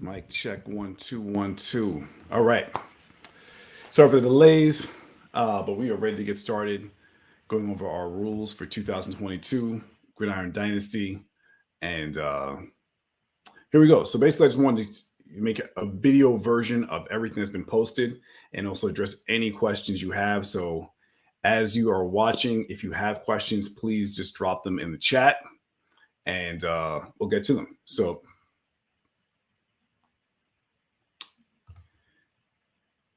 Mic check 1 2 1 2. All right. Sorry for the delays, but we are ready to get started. Going over our rules for 2022 Gridiron Dynasty, and here we go. So basically, I just wanted to make a video version of everything that's been posted, and also address any questions you have. So as you are watching, if you have questions, please just drop them in the chat, and we'll get to them. So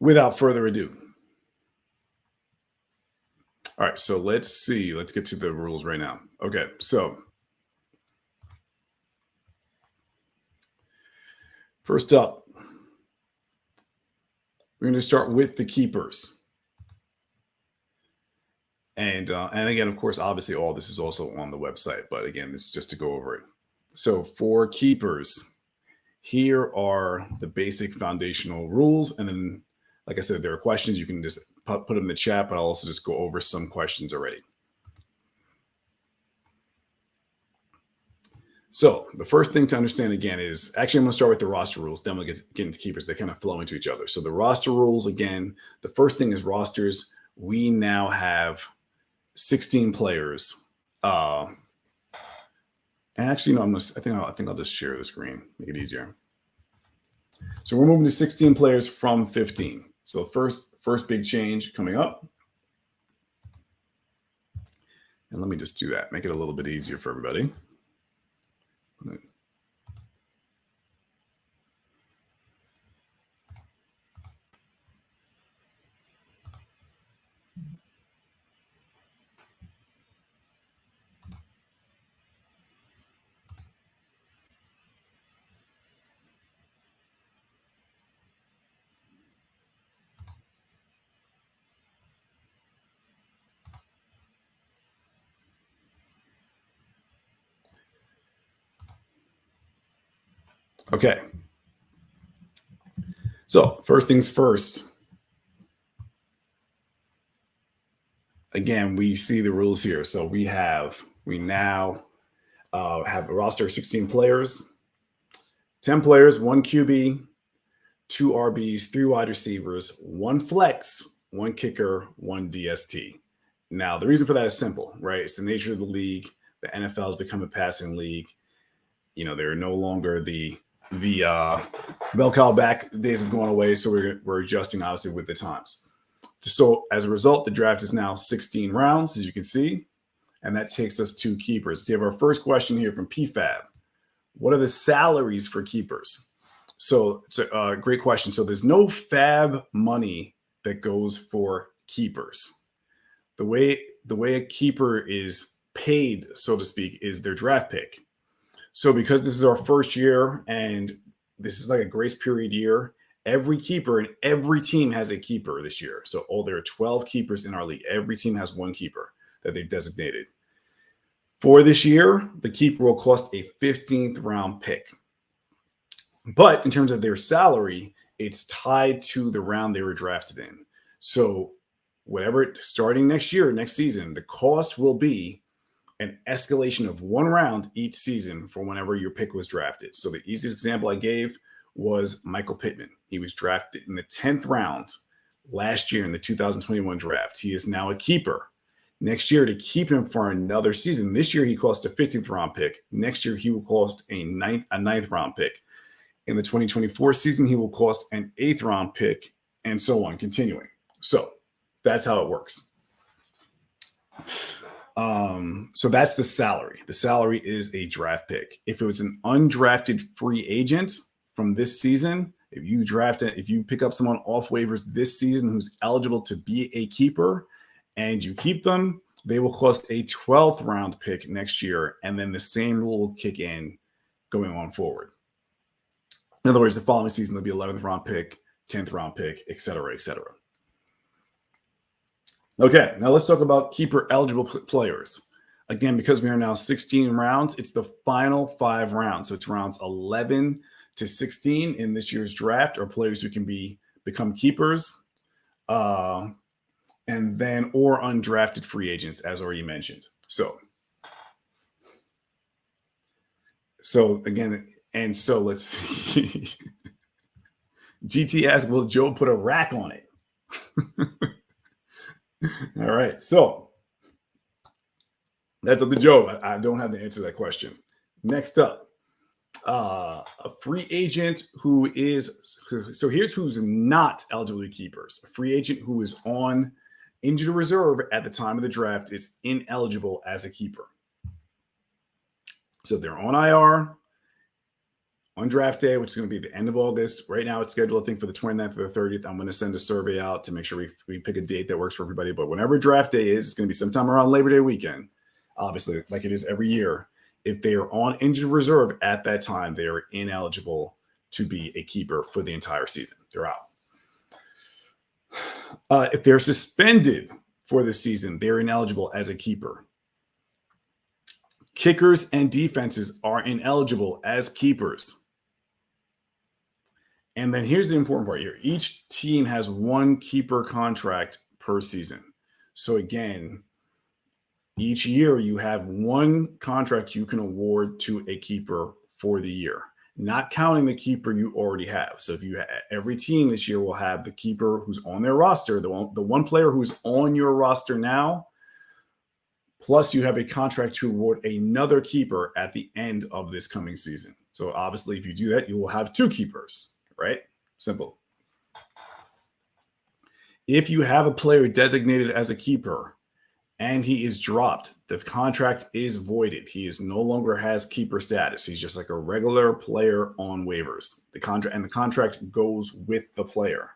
without further ado. All right, so let's see. Let's get to the rules right now. Okay, so first up, we're going to start with the keepers. And again, of course, obviously all this is also on the website, but again, this is just to go over it. So for keepers, here are the basic foundational rules. And then, like I said, there are questions. You can just put them in the chat, but I'll also just go over some questions already. So the first thing to understand again is, actually I'm going to start with the roster rules, then we'll get into keepers. They kind of flow into each other. So the roster rules, again, the first thing is rosters. We now have 16 players. And actually, no, I think I'll just share the screen, make it easier. So we're moving to 16 players from 15. So first big change coming up. And let me just do that, make it a little bit easier for everybody. Okay. So first things first. Again, we see the rules here. So we now have a roster of 16 players, 10 players, 1 QB, 2 RBs, 3 wide receivers, 1 flex, 1 kicker, 1 DST. Now, the reason for that is simple, right? It's the nature of the league. The NFL has become a passing league. You know, they're no longer the bell cow back days have gone away, so we're adjusting obviously with the times. So as a result, the draft is now 16 rounds, as you can see, and that takes us to keepers. So you have our first question here from PFAB. What are the salaries for keepers? So it's a great question. So there's no fab money that goes for keepers. The way a keeper is paid, so to speak, is their draft pick. So because this is our first year and this is like a grace period year, every keeper and every team has a keeper this year. So there are 12 keepers in our league. Every team has 1 keeper that they've designated. For this year, the keeper will cost a 15th round pick. But in terms of their salary, it's tied to the round they were drafted in. So starting next year, next season, the cost will be an escalation of 1 round each season for whenever your pick was drafted. So the easiest example I gave was Michael Pittman. He was drafted in the 10th round last year in the 2021 draft. He is now a keeper. Next year, to keep him for another season, this year he cost a 15th round pick. Next year, he will cost a ninth round pick. In the 2024 season, he will cost an 8th round pick, and so on, continuing. So that's how it works. So that's the salary. The salary is a draft pick. If it was an undrafted free agent from this season, if you pick up someone off waivers this season who's eligible to be a keeper and you keep them, they will cost a 12th round pick next year. And then the same rule will kick in going on forward. In other words, the following season, there'll be 11th round pick, 10th round pick, et cetera, et cetera. Okay, now let's talk about keeper eligible players. Again, because we are now 16 rounds, it's the final 5 rounds. So it's rounds 11 to 16 in this year's draft are players who can become keepers, and then or undrafted free agents, as already mentioned. So again, and so let's see. GT asks, will Joe put a rack on it? All right. So that's up to Joe. I don't have the answer to that question. Next up, a free agent who is, so here's who's not eligible to keepers. A free agent who is on injured reserve at the time of the draft is ineligible as a keeper. So they're on IR on draft day, which is going to be the end of August. Right now, it's scheduled, I think, for the 29th or the 30th. I'm going to send a survey out to make sure we pick a date that works for everybody. But whenever draft day is, it's going to be sometime around Labor Day weekend, obviously, like it is every year. If they are on injured reserve at that time, they are ineligible to be a keeper for the entire season. They're out. If they're suspended for the season, they're ineligible as a keeper. Kickers and defenses are ineligible as keepers. And then here's the important part here. Each team has one keeper contract per season. So again, each year you have one contract you can award to a keeper for the year, not counting the keeper you already have. So if you every team this year will have the keeper who's on their roster, the one player who's on your roster now, plus you have a contract to award another keeper at the end of this coming season. So obviously, if you do that, you will have two keepers, right? Simple. If you have a player designated as a keeper and he is dropped, the contract is voided. He is no longer has keeper status. He's just like a regular player on waivers. The contract goes with the player.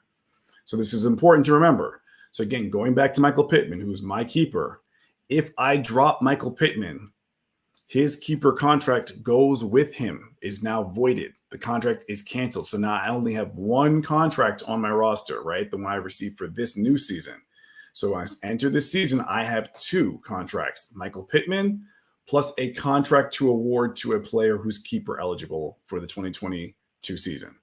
So this is important to remember. So again, going back to Michael Pittman, who's my keeper, if I drop Michael Pittman, his keeper contract goes with him, is now voided. The contract is canceled. So now I only have one contract on my roster, right? The one I received for this new season. So when I enter this season, I have two contracts, Michael Pittman plus a contract to award to a player who's keeper eligible for the 2022 season.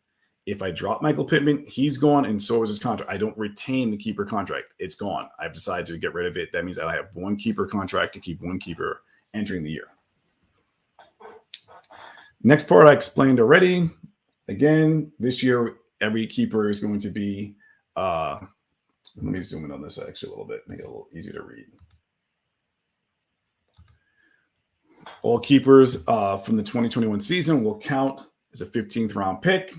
If I drop Michael Pittman, he's gone, and so is his contract. I don't retain the keeper contract. It's gone. I've decided to get rid of it. That means that I have one keeper contract to keep one keeper entering the year. Next part I explained already. Again, this year, every keeper is going to be, let me zoom in on this actually a little bit, make it a little easier to read. All keepers from the 2021 season will count as a 15th round pick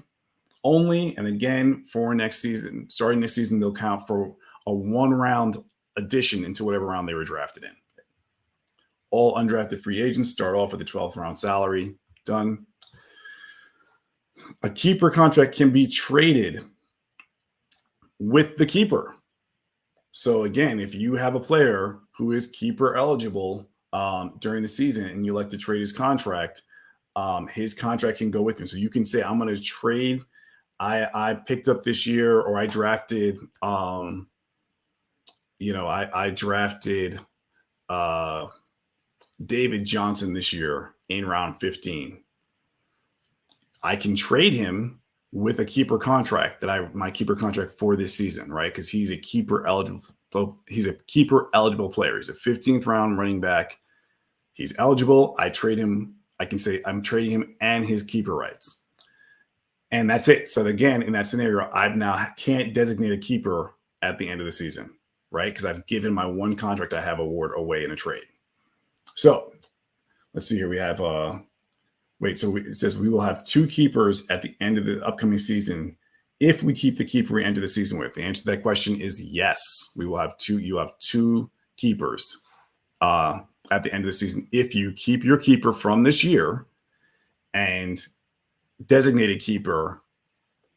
only. And again, for next season, starting next season, they'll count for a 1 round addition into whatever round they were drafted in. All undrafted free agents start off with a 12th round salary. Done. A keeper contract can be traded with the keeper. So again, if you have a player who is keeper eligible during the season and you like to trade his contract can go with him. So you can say, I'm going to trade. I picked up this year, or I drafted, I drafted David Johnson this year in round 15. I can trade him with a keeper contract my keeper contract for this season, right? Because he's a keeper eligible. He's a keeper eligible player. He's a 15th round running back. He's eligible. I trade him. I can say I'm trading him and his keeper rights. And that's it. So again, in that scenario, I've now can't designate a keeper at the end of the season, right? Because I've given my one contract I have award away in a trade. So let's see here. We have it says we will have two keepers at the end of the upcoming season if we keep the keeper we enter the season with. The answer to that question is yes. We will have two. You have two keepers at the end of the season if you keep your keeper from this year and designated keeper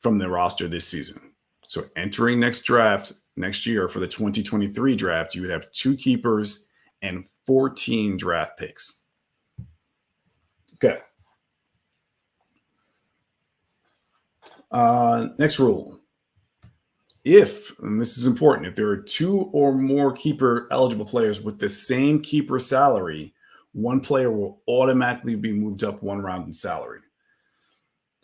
from the roster this season. So entering next year for the 2023 draft, you would have two keepers and 14 draft picks. Okay. Next rule. And this is important, if there are two or more keeper eligible players with the same keeper salary, one player will automatically be moved up 1 round in salary.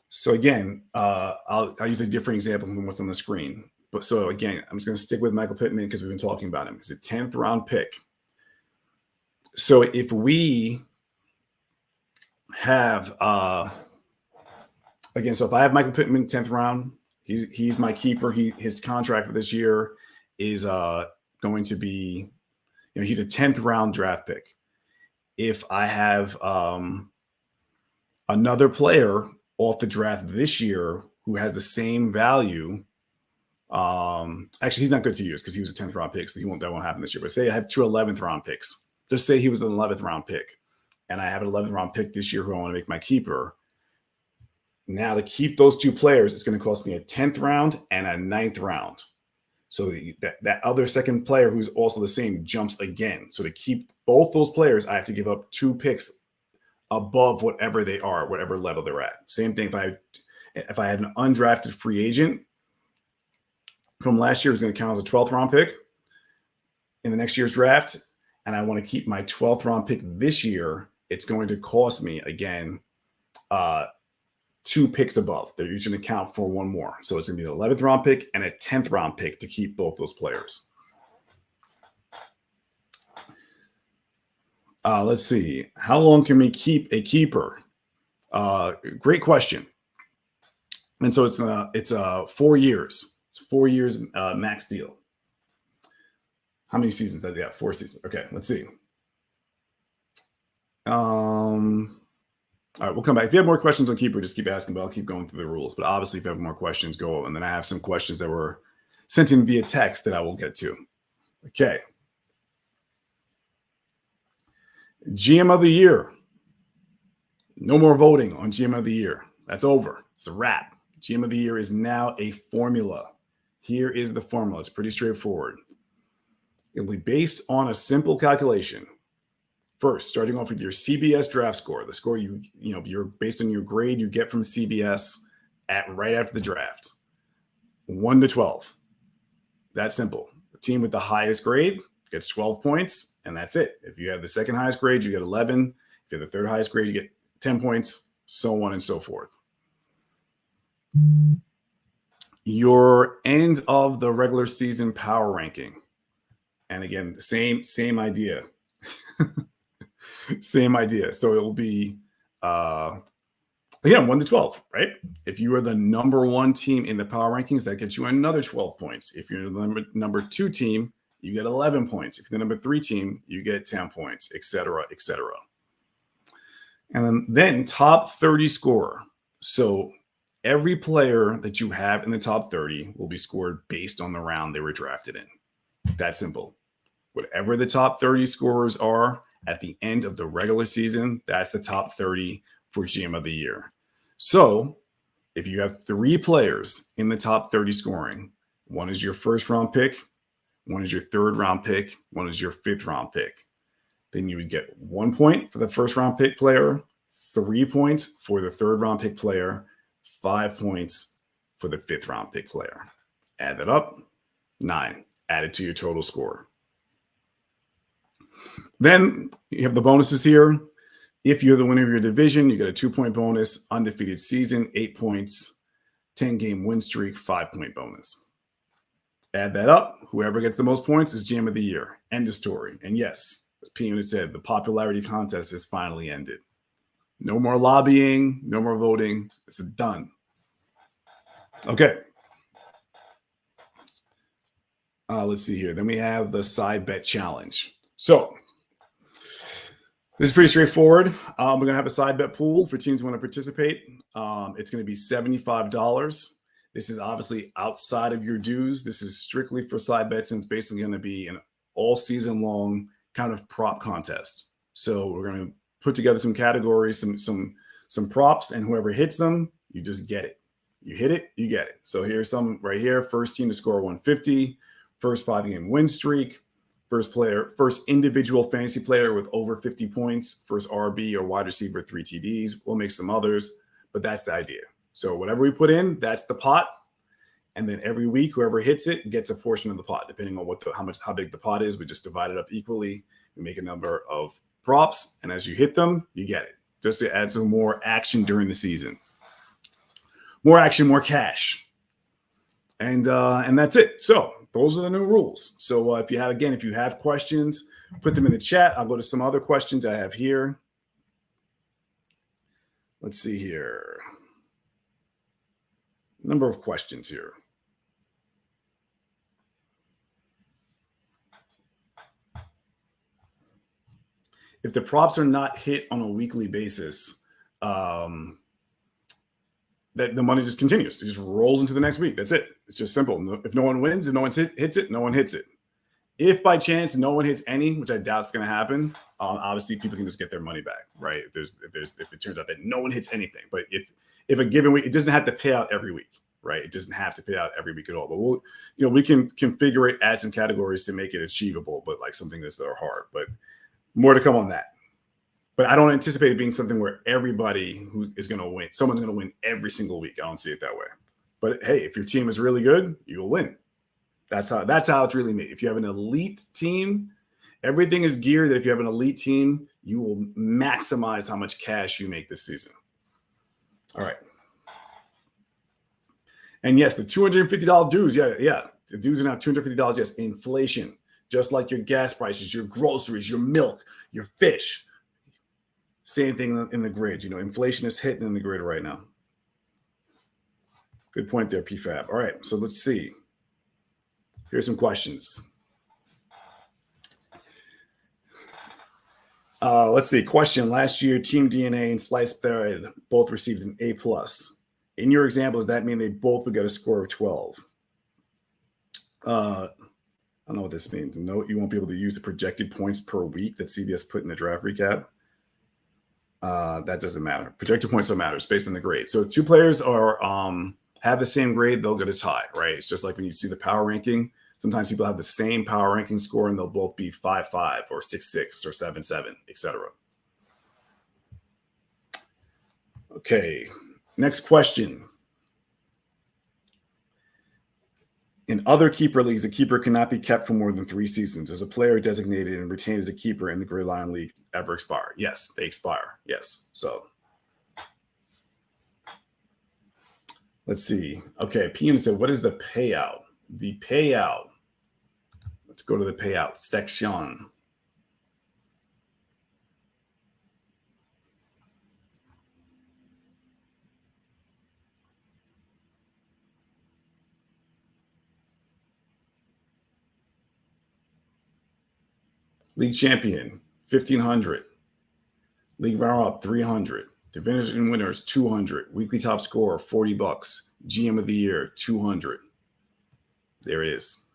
So again, I'll use a different example from what's on the screen. But so again, I'm just going to stick with Michael Pittman because we've been talking about him. He's a 10th round pick. So if we have, so if I have Michael Pittman 10th round, He's my keeper. His contract for this year is going to be, he's a 10th round draft pick. If I have another player off the draft this year who has the same value, actually he's not good to use because he was a 10th round pick, so that won't happen this year. But say I have 2 11th round picks. Just say he was an 11th round pick, and I have an 11th round pick this year who I want to make my keeper. Now to keep those 2 players, it's going to cost me a 10th round and a 9th round. So that other second player who's also the same jumps again. So to keep both those players, I have to give up 2 picks above whatever they are, whatever level they're at. Same thing if I had an undrafted free agent from last year, who's going to count as a 12th round pick in the next year's draft, and I want to keep my 12th round pick this year, it's going to cost me again 2 picks above. They're usually going to count for 1 more. So it's going to be an 11th round pick and a 10th round pick to keep both those players. Let's see. How long can we keep a keeper? Great question. And so it's 4 years. It's 4 years max deal. How many seasons does he have? 4 seasons. Okay, let's see. All right, we'll come back. If you have more questions on keeper, just keep asking, but I'll keep going through the rules. But obviously, if you have more questions, go. And then I have some questions that were sent in via text that I will get to. Okay. GM of the year. No more voting on GM of the year. That's over. It's a wrap. GM of the year is now a formula. Here is the formula. It's pretty straightforward. It'll be based on a simple calculation. First, starting off with your CBS draft score, the score you're based on your grade you get from CBS right after the draft, 1 to 12. That's simple. The team with the highest grade gets 12 points, and that's it. If you have the second highest grade, you get 11. If you have the third highest grade, you get 10 points, so on and so forth. Your end of the regular season power ranking, and again, the same idea. Same idea. So it will be, again, 1 to 12, right? If you are the number 1 team in the power rankings, that gets you another 12 points. If you're the number 2 team, you get 11 points. If you're the number 3 team, you get 10 points, et cetera, et cetera. And then top 30 scorer. So every player that you have in the top 30 will be scored based on the round they were drafted in. That simple. Whatever the top 30 scorers are at the end of the regular season, that's the top 30 for GM of the year. So if you have 3 players in the top 30 scoring, one is your first round pick, one is your third round pick, one is your 5th round pick, then you would get 1 point for the first round pick player, 3 points for the third round pick player, 5 points for the 5th round pick player. Add that up, 9. Add it to your total score. Then you have the bonuses here. If you're the winner of your division, you get a 2-point bonus, undefeated season, 8 points, 10-game win streak, 5-point bonus. Add that up. Whoever gets the most points is GM of the year. End of story. And yes, as P-Unit said, the popularity contest is finally ended. No more lobbying, no more voting. It's done. Okay. Let's see here. Then we have the side bet challenge. So this is pretty straightforward. We're going to have a side bet pool for teams who want to participate. It's going to be $75. This is obviously outside of your dues. This is strictly for side bets, and it's basically going to be an all season long kind of prop contest. So we're going to put together some categories, some props, and whoever hits them, you just get it. You hit it, you get it. So here's some right here. First team to score 150, first 5-game win streak, first individual fantasy player with over 50 points, first RB or wide receiver, 3 TDs. We'll make some others, but that's the idea. So whatever we put in, that's the pot. And then every week, whoever hits it gets a portion of the pot, depending on how big the pot is. We just divide it up equally. We make a number of props, and as you hit them, you get it. Just to add some more action during the season. More action, more cash. And that's it. So those are the new rules. So if you have questions, put them in the chat. I'll go to some other questions I have here. Let's see here. Number of questions here. If the props are not hit on a weekly basis, that the money just continues. It just rolls into the next week. That's it. It's just simple. If no one wins, if no one hits it, no one hits it. If by chance no one hits any, which I doubt is going to happen, obviously people can just get their money back, right? If it turns out that no one hits anything, but if a given week, it doesn't have to pay out every week, right? It doesn't have to pay out every week at all. But we can configure it, add some categories to make it achievable, but like something that's hard. But more to come on that. But I don't anticipate it being something where everybody who is going to win, someone's going to win every single week. I don't see it that way. But hey, if your team is really good, you'll win. That's how it's really made. If you have an elite team, everything is geared that if you have an elite team, you will maximize how much cash you make this season. All right. And yes, the $250 dues. Yeah. The dues are now $250. Yes, inflation. Just like your gas prices, your groceries, your milk, your fish. Same thing in the grid. Inflation is hitting in the grid right now. Good point there, PFAB. All right, so let's see. Here's some questions. Let's see. Question. Last year, Team DNA and Sliced Bread both received an A+. In your example, does that mean they both would get a score of 12? I don't know what this means. No, you won't be able to use the projected points per week that CBS put in the draft recap. That doesn't matter. Projected points don't matter. It's based on the grade. So if two players are have the same grade, they'll get a tie, right? It's just like when you see the power ranking. Sometimes people have the same power ranking score and they'll both be 5.5 or 6.6 or 7.7, etc. Okay, next question. In other keeper leagues, a keeper cannot be kept for more than 3 seasons. Does a player designated and retained as a keeper in the Gray Lion League ever expire? Yes, they expire. Yes. So let's see. Okay, PM said, what is the payout? The payout. Let's go to the payout section. League champion, 1,500. League runner-up, 300. Division winners, 200. Weekly top scorer, $40. GM of the year, 200. There it is.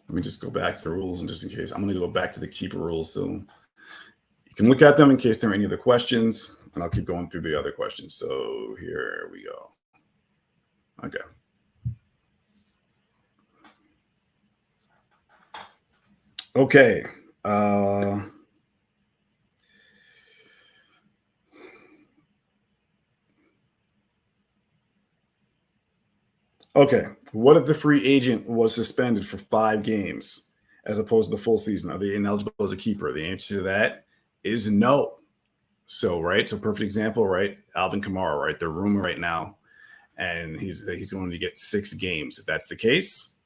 Let me just go back to the rules, and just in case, I'm going to go back to the keeper rules. So you can look at them in case there are any other questions, and I'll keep going through the other questions. So here we go. Okay. Okay. Okay. What if the free agent was suspended for 5 games as opposed to the full season? Are they ineligible as a keeper? The answer to that is no. So, right. So, perfect example, right? Alvin Kamara, right? The rumor right now, and he's going to get 6 games. If that's the case,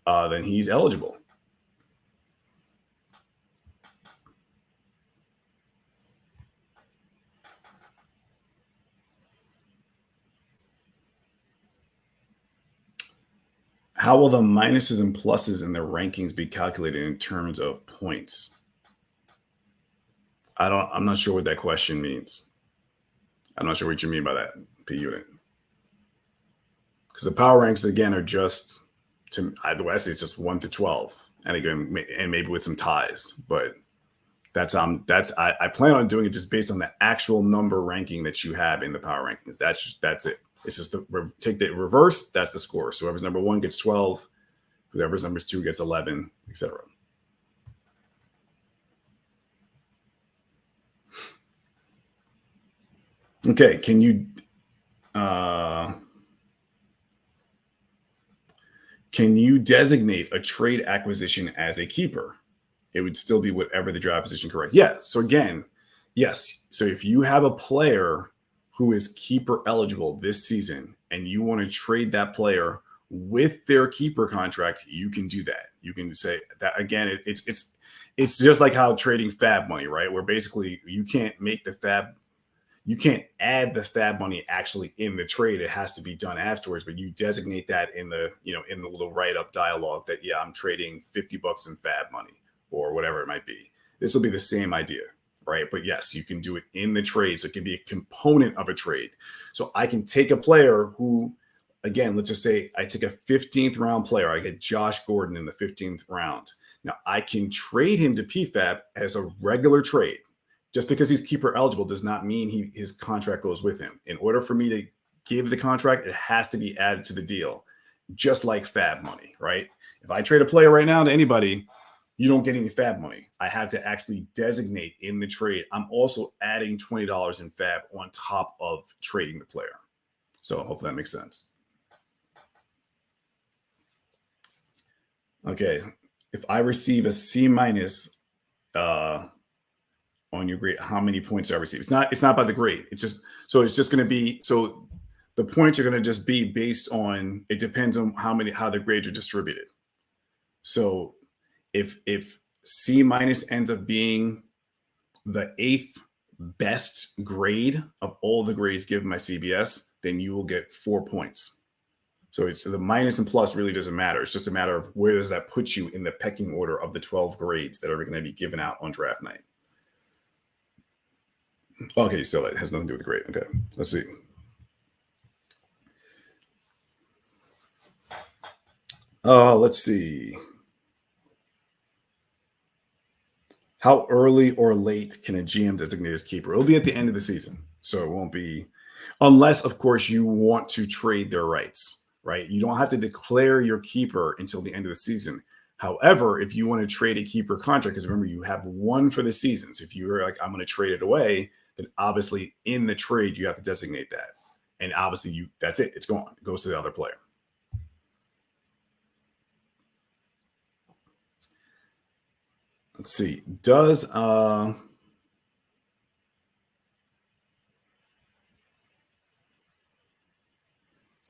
then he's eligible. How will the minuses and pluses in the rankings be calculated in terms of points? I'm not sure what that question means. I'm not sure what you mean by that, P unit. Because the power ranks again are just either way, I say it's just 1 to 12, and again, and maybe with some ties. But I plan on doing it just based on the actual number ranking that you have in the power rankings. That's it. It's just take the reverse. That's the score. So whoever's number 1 gets 12. Whoever's number 2 gets 11, etc. Okay. Can you designate a trade acquisition as a keeper? It would still be whatever the draft position correct. Yeah. So again, yes. So if you have a player who is keeper eligible this season and you want to trade that player with their keeper contract, you can do that. You can say that again, it's just like how trading fab money, right? Where basically you can't make the fab, you can't add the fab money actually in the trade. It has to be done afterwards, but you designate that in the, in the little write-up dialogue that, yeah, I'm trading $50 in fab money or whatever it might be. This will be the same idea, right? But yes, you can do it in the trade. So it can be a component of a trade. So I can take a player who, again, let's just say I take a 15th round player. I get Josh Gordon in the 15th round. Now I can trade him to PFAB as a regular trade. Just because he's keeper eligible does not mean his contract goes with him. In order for me to give the contract, it has to be added to the deal, just like fab money, right? If I trade a player right now to anybody, you don't get any fab money. I have to actually designate in the trade. I'm also adding $20 in fab on top of trading the player. So hopefully that makes sense. Okay. If I receive a C minus on your grade, how many points do I receive? It's not by the grade. It's just going to be, so the points are going to just be based on, it depends on how the grades are distributed. So if C minus ends up being the 8th best grade of all the grades given by CBS, then you will get 4 points. So it's the minus and plus really doesn't matter. It's just a matter of where does that put you in the pecking order of the 12 grades that are going to be given out on draft night. Okay, so it has nothing to do with the grade. Okay, let's see. Let's see. How early or late can a GM designate his keeper? It'll be at the end of the season. So it won't be, unless, of course, you want to trade their rights, right? You don't have to declare your keeper until the end of the season. However, if you want to trade a keeper contract, because remember, you have one for the season. So if you're like, I'm going to trade it away, then obviously in the trade, you have to designate that. And obviously, that's it. It's gone. It goes to the other player. Let's see. Does oh,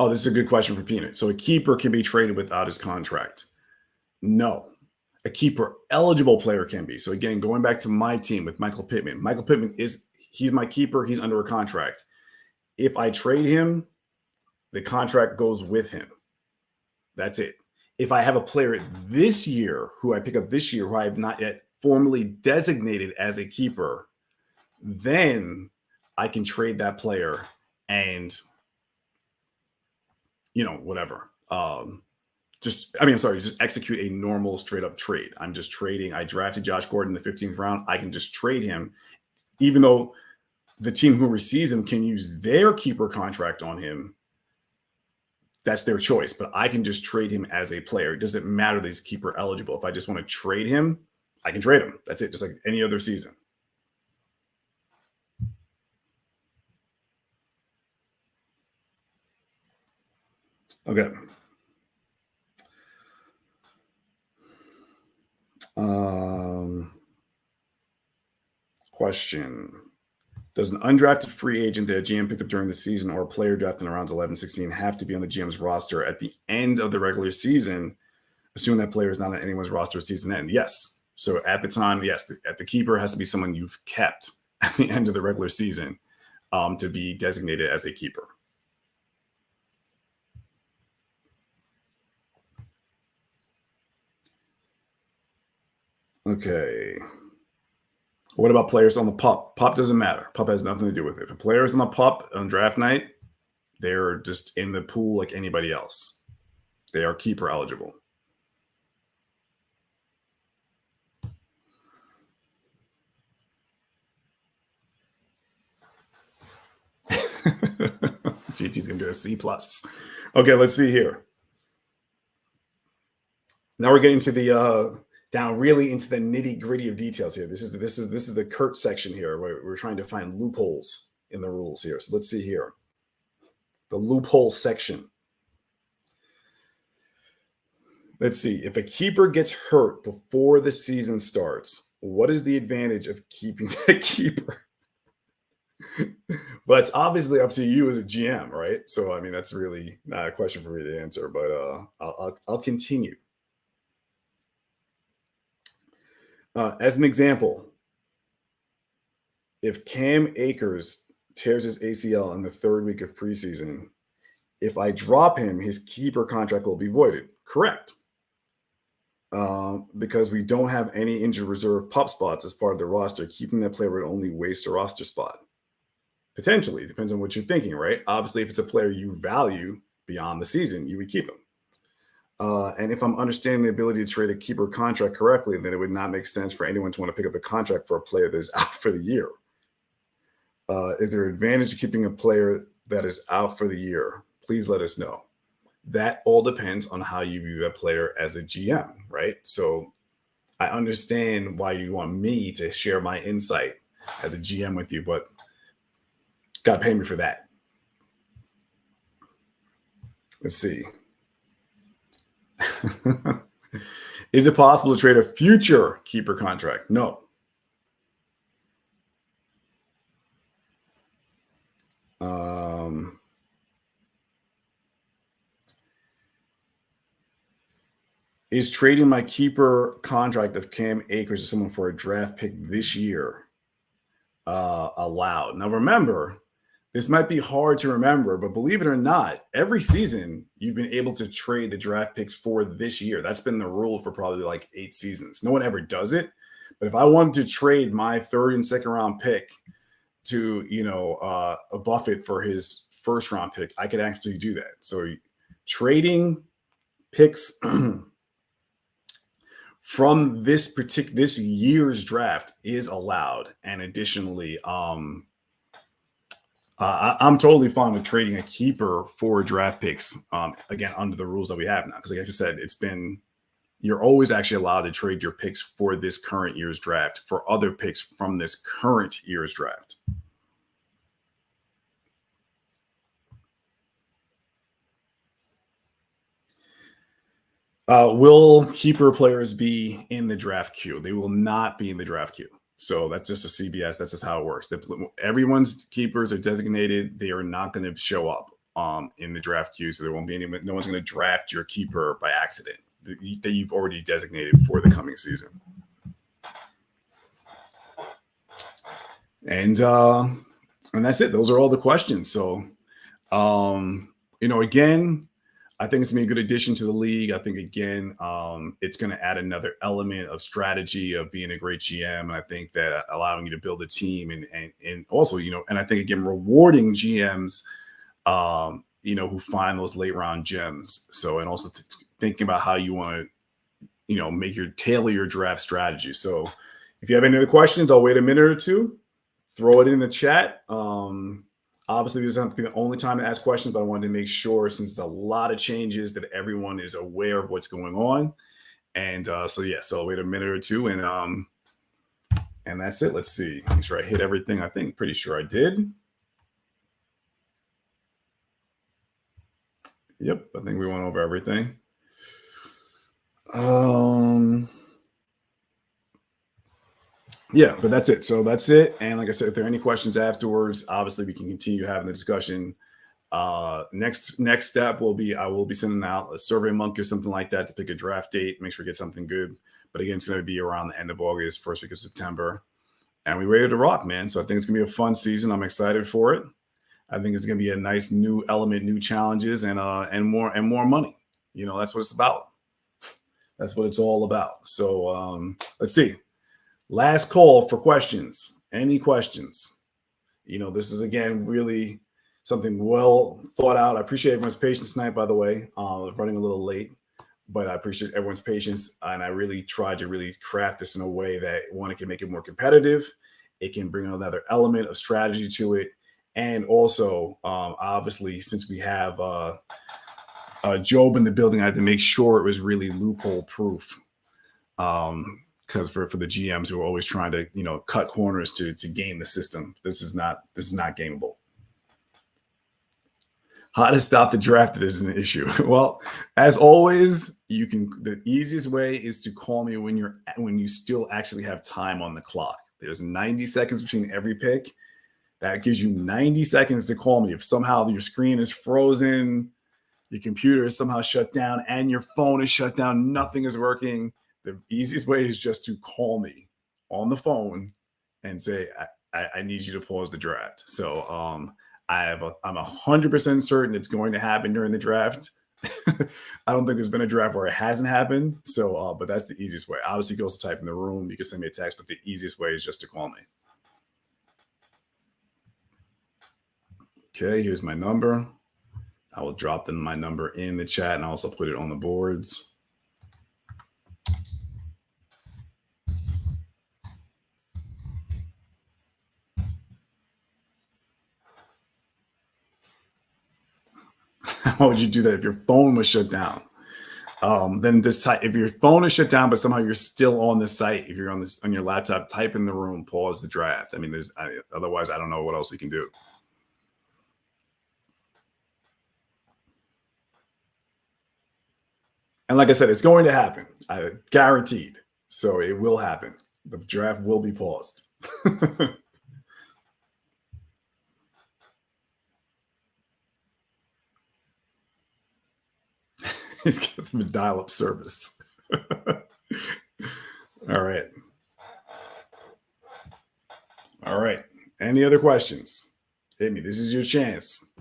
this is a good question for Peanut. So a keeper can be traded without his contract. No. A keeper eligible player can be. So again, going back to my team with Michael Pittman. Michael Pittman he's my keeper. He's under a contract. If I trade him, the contract goes with him. That's it. If I have a player this year who I pick up this year who I have not yet formally designated as a keeper, then I can trade that player and, whatever. Just execute a normal straight up trade. I'm just trading. I drafted Josh Gordon in the 15th round. I can just trade him, even though the team who receives him can use their keeper contract on him. That's their choice, but I can just trade him as a player. It doesn't matter that he's keeper eligible. If I just want to trade him, I can trade him. That's it, just like any other season. Okay. Question. Does an undrafted free agent that a GM picked up during the season or a player drafted in rounds 11, 16 have to be on the GM's roster at the end of the regular season, assuming that player is not on anyone's roster at season end? Yes. So at the time, yes, at the keeper has to be someone you've kept at the end of the regular season to be designated as a keeper. Okay. What about players on the pup? Pup doesn't matter. Pup has nothing to do with it. If a player is on the pup on draft night, they're just in the pool like anybody else. They are keeper eligible. GT's gonna get a C plus. Okay, let's see here. Now we're getting to the down really into the nitty gritty of details here. This is the Kurt section here where we're trying to find loopholes in the rules here. So let's see here. The loophole section. Let's see. If a keeper gets hurt before the season starts, what is the advantage of keeping that keeper? But it's obviously up to you as a GM, right? So I mean, that's really not a question for me to answer. But I'll continue. As an example, if Cam Akers tears his ACL in the third week of preseason, if I drop him, his keeper contract will be voided. Correct. Because we don't have any injured reserve pup spots as part of the roster, keeping that player would only waste a roster spot. Potentially, depends on what you're thinking, right? Obviously, if it's a player you value beyond the season, you would keep him. And if I'm understanding the ability to trade a keeper contract correctly, then it would not make sense for anyone to want to pick up a contract for a player that is out for the year. Is there an advantage to keeping a player that is out for the year? Please let us know. That all depends on how you view that player as a GM, right? So I understand why you want me to share my insight as a GM with you, but got to pay me for that. Let's see. Is it possible to trade a future keeper contract? No. Is trading my keeper contract of Cam Akers to someone for a draft pick this year allowed? Now, remember, this might be hard to remember, but believe it or not, every season you've been able to trade the draft picks for this year. That's been the rule for probably like 8 seasons. No one ever does it. But if I wanted to trade my third and second round pick to, a Buffett for his first round pick, I could actually do that. So trading picks from this year's draft is allowed. And additionally, I'm totally fine with trading a keeper for draft picks, again, under the rules that we have now. Because like I said, you're always actually allowed to trade your picks for this current year's draft for other picks from this current year's draft. Will keeper players be in the draft queue? They will not be in the draft queue. So that's just a CBS. That's just how it works. Everyone's keepers are designated. They are not going to show up in the draft queue. So there won't be anyone. No one's going to draft your keeper by accident that you've already designated for the coming season. And that's it. Those are all the questions. So, again, I think it's going to be a good addition to the league. I think, again, it's going to add another element of strategy of being a great GM. And I think that allowing you to build a team and also, and I think, again, rewarding GMs, who find those late round gems. So, and also thinking about how you want to, tailor your draft strategy. So if you have any other questions, I'll wait a minute or two, throw it in the chat. Obviously, this doesn't have to be the only time to ask questions, but I wanted to make sure, since there's a lot of changes, that everyone is aware of what's going on. And so I'll wait a minute or two, and that's it. Let's see. Make sure I hit everything. Pretty sure I did. Yep, I think we went over everything. Yeah, but that's it. So that's it. And like I said, if there are any questions afterwards, obviously we can continue having the discussion. Next step will be I will be sending out a SurveyMonkey or something like that to pick a draft date, make sure we get something good. But again, it's going to be around the end of August, first week of September. And we're ready to rock, man. So I think it's going to be a fun season. I'm excited for it. I think it's going to be a nice new element, new challenges, and more money. That's what it's about. That's what it's all about. So let's see. Last call for questions. Any questions? This is, again, really something well thought out. I appreciate everyone's patience tonight, by the way. Running a little late, but I appreciate everyone's patience. And I really tried to really craft this in a way that, one, it can make it more competitive. It can bring another element of strategy to it. And also, obviously, since we have Job in the building, I had to make sure it was really loophole proof. Because for the GMs who are always trying to, cut corners to game the system, this is not gameable. How to stop the draft is an issue. Well, as always, the easiest way is to call me when you still actually have time on the clock. There's 90 seconds between every pick. That gives you 90 seconds to call me. If somehow your screen is frozen, your computer is somehow shut down, and your phone is shut down, nothing is working, the easiest way is just to call me on the phone and say, I need you to pause the draft. So I'm 100% certain it's going to happen during the draft. I don't think there's been a draft where it hasn't happened. So, but that's the easiest way. Obviously, you can also type in the room. You can send me a text, but the easiest way is just to call me. Okay, here's my number. I will drop my number in the chat and also put it on the boards. How would you do that if your phone was shut down? Then this type, if your phone is shut down, but somehow you're still on the site, if you're on your laptop, type in the room, pause the draft. I mean, otherwise, I don't know what else we can do. And like I said, it's going to happen. Guaranteed. So it will happen. The draft will be paused. He's got some dial-up service. All right. All right. Any other questions? Hit me. This is your chance.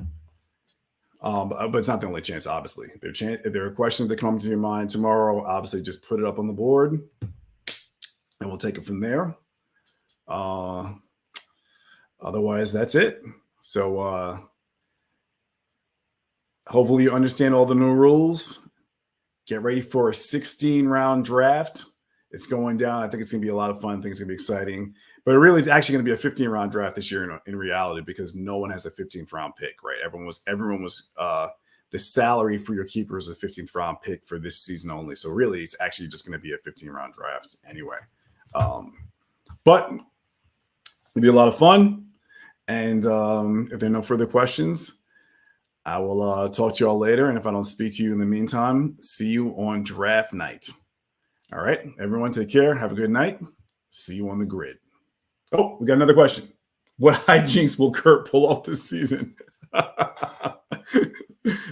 But it's not the only chance, obviously. If there are questions that come to your mind tomorrow, obviously just put it up on the board and we'll take it from there. Otherwise, that's it. So hopefully you understand all the new rules. Get ready for a 16-round draft. It's going down. I think it's going to be a lot of fun. I think it's going to be exciting. But really, it's actually going to be a 15-round draft this year in reality because no one has a 15th round pick, right? Everyone was the salary for your keeper is a 15th round pick for this season only. So really, it's actually just going to be a 15-round draft anyway. But it'll be a lot of fun. And if there are no further questions, I will talk to you all later. And if I don't speak to you in the meantime, see you on draft night. All right, everyone, take care. Have a good night. See you on the grid. Oh, we got another question. What hijinks will Kurt pull off this season?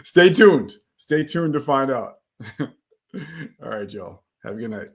Stay tuned. Stay tuned to find out. All right, y'all. Have a good night.